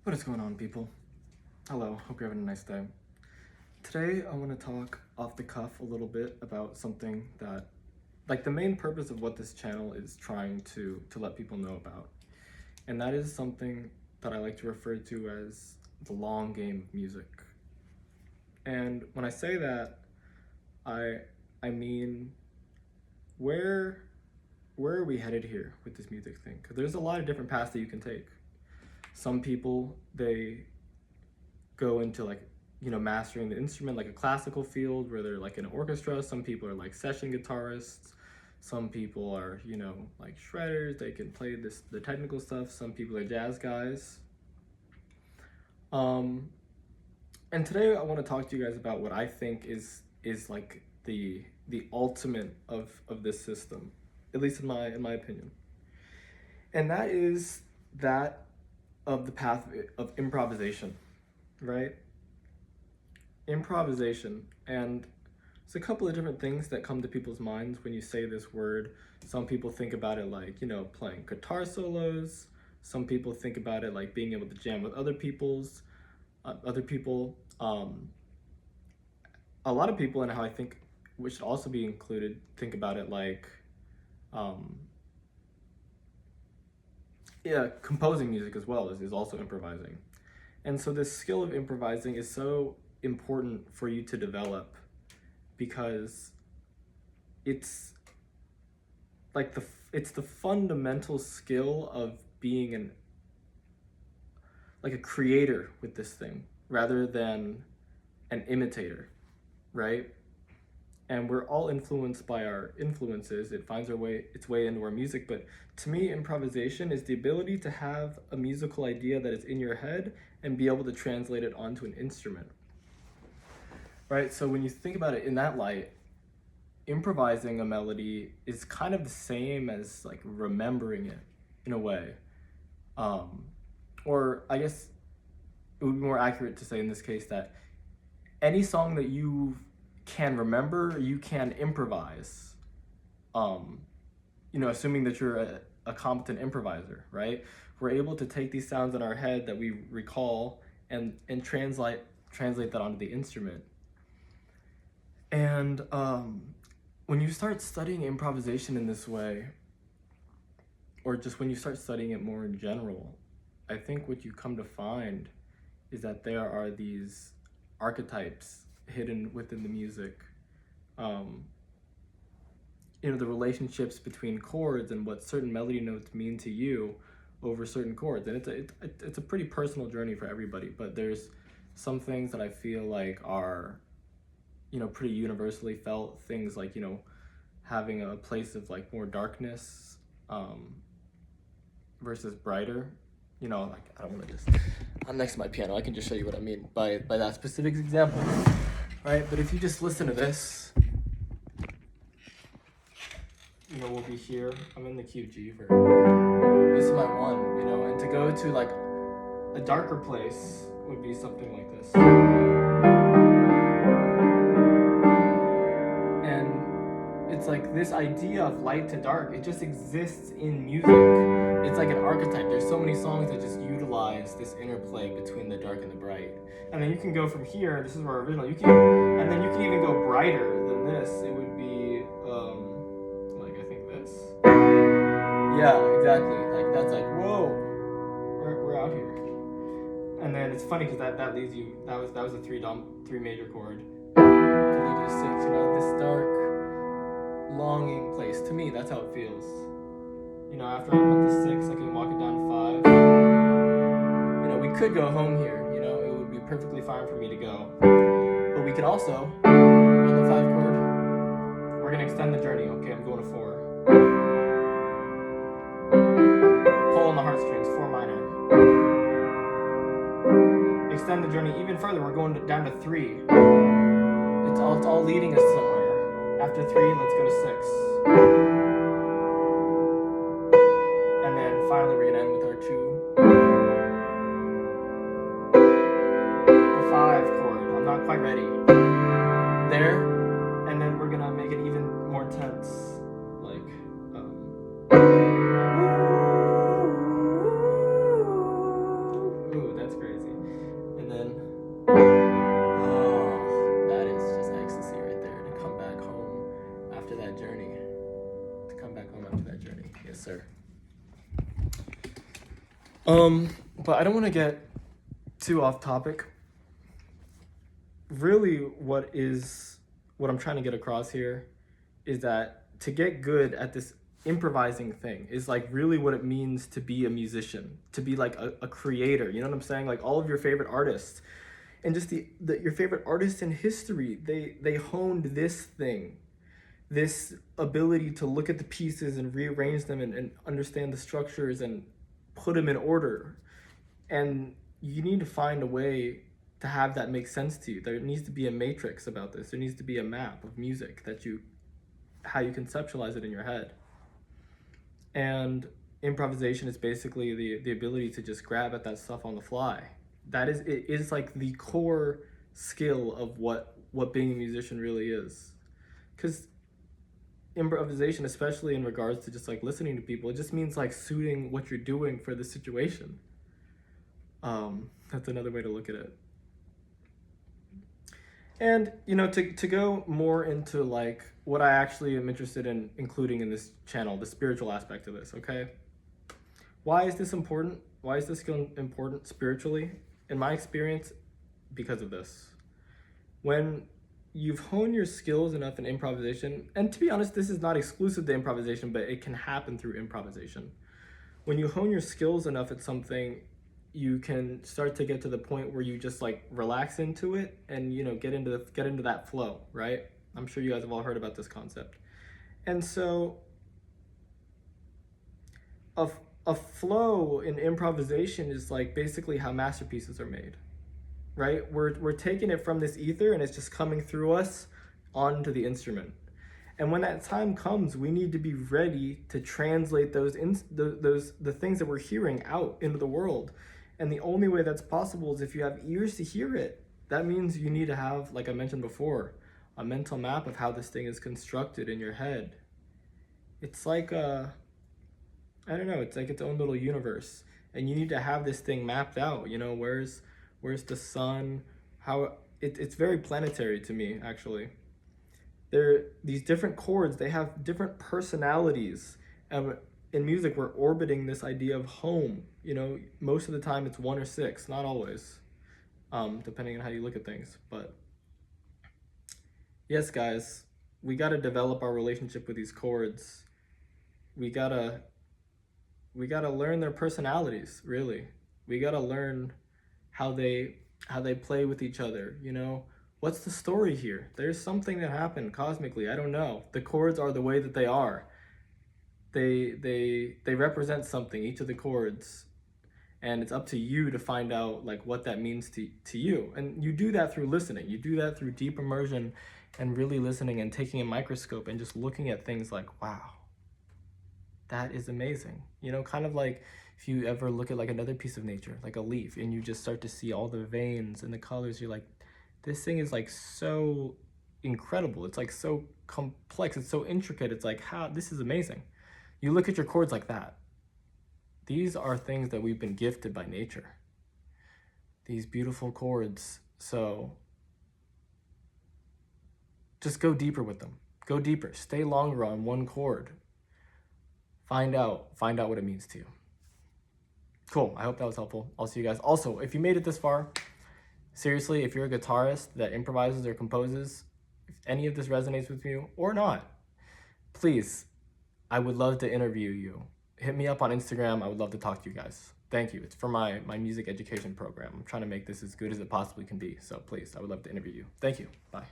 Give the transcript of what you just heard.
What is going on, people? Hello, hope you're having a nice day. Today, I want to talk off the cuff a little bit about something that, the main purpose of what this channel is trying to let people know about. And that is something that I like to refer to as the long game of music. And when I say that, I mean, where are we headed here with this music thing? Because there's a lot of different paths that you can take. Some people, they go into mastering the instrument, like a classical field where they're like in an orchestra. Some people are like session guitarists. Some people are, like shredders. They can play the technical stuff. Some people are jazz guys. And today I want to talk to you guys about what I think is like the ultimate of this system, at least in my opinion. And that is that of the path of improvisation, right? Improvisation. And there's a couple of different things that come to people's minds when you say this word. Some people think about it like, playing guitar solos. Some people think about it like being able to jam with other people. A lot of people, and how I think we should also be included, think about it like, composing music as well is also improvising. And so this skill of improvising is so important for you to develop, because it's like it's the fundamental skill of being a creator with this thing rather than an imitator, right? And we're all influenced by our influences. It finds its way into our music. But to me, improvisation is the ability to have a musical idea that is in your head and be able to translate it onto an instrument, right? So when you think about it in that light, improvising a melody is kind of the same as like remembering it in a way. Or I guess it would be more accurate to say in this case that any song that you can remember, you can improvise, assuming that you're a competent improviser, right? We're able to take these sounds in our head that we recall and translate that onto the instrument. And when you start studying improvisation in this way, or just when you start studying it more in general, I think what you come to find is that there are these archetypes hidden within the music. The relationships between chords and what certain melody notes mean to you over certain chords. And it's a pretty personal journey for everybody, but there's some things that I feel like are, pretty universally felt. Things like, having a place of like more darkness versus brighter. I don't want to just, I'm next to my piano, I can just show you what I mean by that specific example, right? But if you just listen to this, we'll be here. I'm in the key of G for, this is my one, and to go to like a darker place would be something like this. And it's like this idea of light to dark, it just exists in music. It's like an archetype. There's so many songs that just utilize this interplay between the dark and the bright. And then you can go from here, this is our original, and then you can even go brighter than this. It would be, I think this. Yeah, exactly. Like, that's like, whoa, we're out here. And then it's funny because that leads you, that was a three major chord. It could lead you to 6, this dark, longing place. To me, that's how it feels. After I'm at the 6, I can walk it down to 5. We could go home here, it would be perfectly fine for me to go. But we could also, on the 5 chord, we're gonna extend the journey. Okay, I'm going to 4. Pull on the heartstrings, 4 minor. Extend the journey even further, we're going down to 3. It's all leading us somewhere. After 3, let's go to 6. And then finally we're gonna end with our 2. The 5 chord, I'm not quite ready. There, and then we're gonna make it even more tense. Like, ooh, that's great. Yes, sir. But I don't want to get too off topic. Really, what I'm trying to get across here is that to get good at this improvising thing is like really what it means to be a musician, to be like a creator. You know what I'm saying? Like all of your favorite artists and just your favorite artists in history, they honed this thing, this ability to look at the pieces and rearrange them and understand the structures and put them in order. And you need to find a way to have that make sense to you. There needs to be a matrix about this. There needs to be a map of music how you conceptualize it in your head. And improvisation is basically the ability to just grab at that stuff on the fly. It is like the core skill of what being a musician really is. Because improvisation, especially in regards to just like listening to people, it just means like suiting what you're doing for the situation. That's another way to look at it. And to go more into like what I actually am interested in including in this channel, the spiritual aspect of this, okay? Why is this important? Why is this skill important spiritually? In my experience, because of this. When you've honed your skills enough in improvisation, and to be honest, this is not exclusive to improvisation, but it can happen through improvisation. When you hone your skills enough at something, you can start to get to the point where you just like relax into it and get into that flow, right? I'm sure you guys have all heard about this concept. And so a flow in improvisation is like basically how masterpieces are made, right? We're taking it from this ether and it's just coming through us onto the instrument. And when that time comes, we need to be ready to translate the things that we're hearing out into the world. And the only way that's possible is if you have ears to hear it. That means you need to have, like I mentioned before, a mental map of how this thing is constructed in your head. It's like it's like its own little universe. And you need to have this thing mapped out, where's the sun, it's very planetary to me, actually. These different chords, they have different personalities. And in music, we're orbiting this idea of home. Most of the time it's 1 or 6, not always, depending on how you look at things. But yes, guys, we got to develop our relationship with these chords. We gotta learn their personalities, really. We gotta learn how they play with each other. What's the story here? There's something that happened cosmically. I don't know. The chords are the way that they are. They represent something, each of the chords, and it's up to you to find out like what that means to you. And you do that through listening. You do that through deep immersion and really listening and taking a microscope and just looking at things like, wow, that is amazing. Kind of like if you ever look at like another piece of nature, like a leaf, and you just start to see all the veins and the colors, you're like, this thing is like so incredible. It's like so complex. It's so intricate. It's like, this is amazing. You look at your chords like that. These are things that we've been gifted by nature. These beautiful chords. So just go deeper with them. Go deeper. Stay longer on one chord. Find out what it means to you. Cool. I hope that was helpful. I'll see you guys. Also, if you made it this far, seriously, if you're a guitarist that improvises or composes, if any of this resonates with you or not, please, I would love to interview you. Hit me up on Instagram. I would love to talk to you guys. Thank you. It's for my music education program. I'm trying to make this as good as it possibly can be. So please, I would love to interview you. Thank you. Bye.